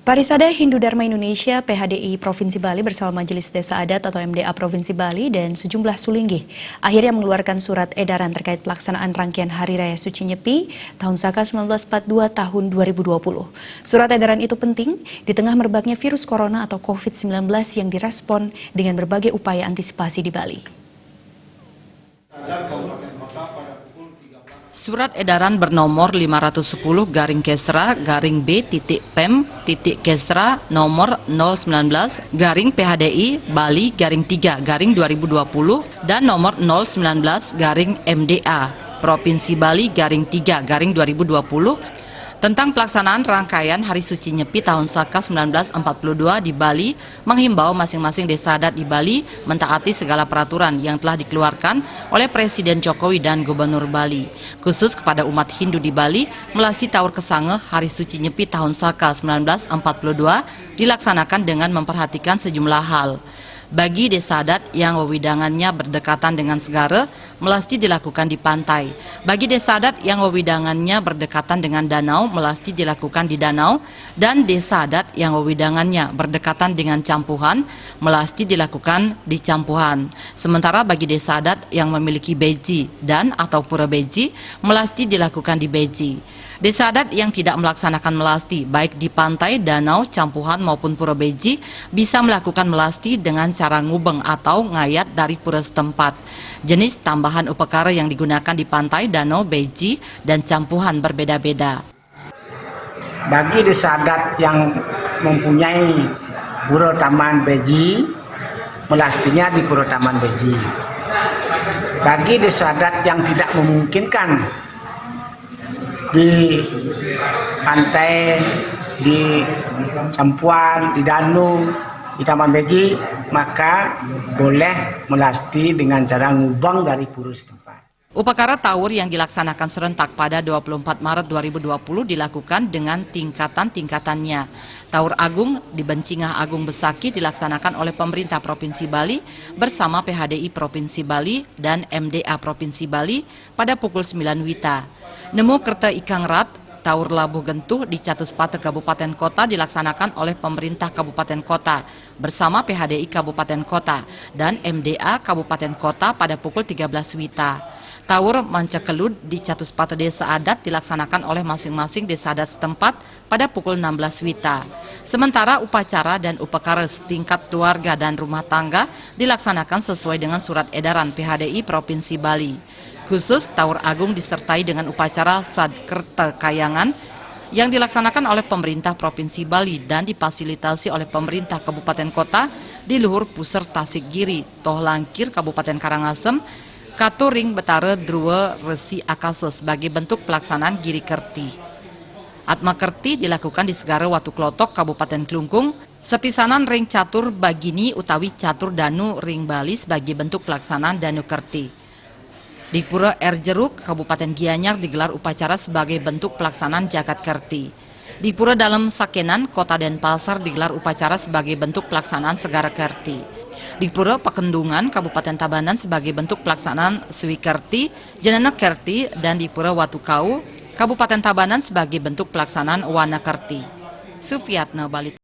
Parisada Hindu Dharma Indonesia PHDI Provinsi Bali bersama Majelis Desa Adat atau MDA Provinsi Bali dan sejumlah sulinggih akhirnya mengeluarkan surat edaran terkait pelaksanaan rangkaian Hari Raya Suci Nyepi tahun Saka 1942 tahun 2020. Surat edaran itu penting di tengah merebaknya virus corona atau COVID-19 yang direspon dengan berbagai upaya antisipasi di Bali. Surat edaran bernomor 510-Kesra-B.Pem.Kesra nomor 019 PHDI Bali 3-2020 dan nomor 019-MDA Provinsi Bali 3-2020 tentang pelaksanaan rangkaian Hari Suci Nyepi tahun Saka 1942 di Bali, menghimbau masing-masing desa adat di Bali mentaati segala peraturan yang telah dikeluarkan oleh Presiden Jokowi dan Gubernur Bali, khusus kepada umat Hindu di Bali. Melasti Taur Kesange Hari Suci Nyepi tahun Saka 1942 dilaksanakan dengan memperhatikan sejumlah hal. Bagi desa adat yang wewidangannya berdekatan dengan segara, melasti dilakukan di pantai. Bagi desa adat yang wewidangannya berdekatan dengan danau, melasti dilakukan di danau. Dan desa adat yang wewidangannya berdekatan dengan campuhan, melasti dilakukan di campuhan. Sementara bagi desa adat yang memiliki beji dan atau pura beji, melasti dilakukan di beji. Desa adat yang tidak melaksanakan melasti, baik di pantai, danau, campuhan maupun pura beji, bisa melakukan melasti dengan cara ngubeng atau ngayat dari pura setempat. Jenis tambahan upakara yang digunakan di pantai, danau, beji, dan campuhan berbeda-beda. Bagi desa adat yang mempunyai pura taman beji, melastinya di pura taman beji. Bagi desa adat yang tidak memungkinkan di pantai, di campuan, di danau, di taman beji, maka boleh melasti dengan cara ngubang dari pura setempat. Upakara Taur yang dilaksanakan serentak pada 24 Maret 2020 dilakukan dengan tingkatan-tingkatannya. Taur Agung di Bencingah Agung Besaki dilaksanakan oleh pemerintah Provinsi Bali bersama PHDI Provinsi Bali dan MDA Provinsi Bali pada pukul 9 WITA. Nemu Kerta Ikang Rat Taur Labuh Gentuh di Catuspate Kabupaten Kota dilaksanakan oleh pemerintah Kabupaten Kota bersama PHDI Kabupaten Kota dan MDA Kabupaten Kota pada pukul 13 WITA. Taur Mancakelud di Catuspate Desa Adat dilaksanakan oleh masing-masing desa adat setempat pada pukul 16 WITA. Sementara upacara dan upakara setingkat keluarga dan rumah tangga dilaksanakan sesuai dengan surat edaran PHDI Provinsi Bali. Khusus Taur Agung disertai dengan upacara Sadkerta Kayangan yang dilaksanakan oleh pemerintah Provinsi Bali dan difasilitasi oleh pemerintah Kabupaten Kota di Luhur Puser Tasik Giri, Toh Langkir Kabupaten Karangasem, Katuring Betara Drua Resi Akase sebagai bentuk pelaksanaan Giri Kerti. Atma Kerti dilakukan di Segara Watu Klotok Kabupaten Klungkung, sepisanan ring catur Bagini utawi catur Danu ring Bali sebagai bentuk pelaksanaan Danu Kerti. Di Pura Erjeruk, Kabupaten Gianyar digelar upacara sebagai bentuk pelaksanaan Jagat Kerti. Di Pura Dalam Sakenan, Kota Denpasar digelar upacara sebagai bentuk pelaksanaan Segara Kerti. Di Pura Pakendungan, Kabupaten Tabanan sebagai bentuk pelaksanaan Swi Kerti, Jenana Kerti, dan di Pura Watukau, Kabupaten Tabanan sebagai bentuk pelaksanaan Wana Kerti. Sufiatna Bali.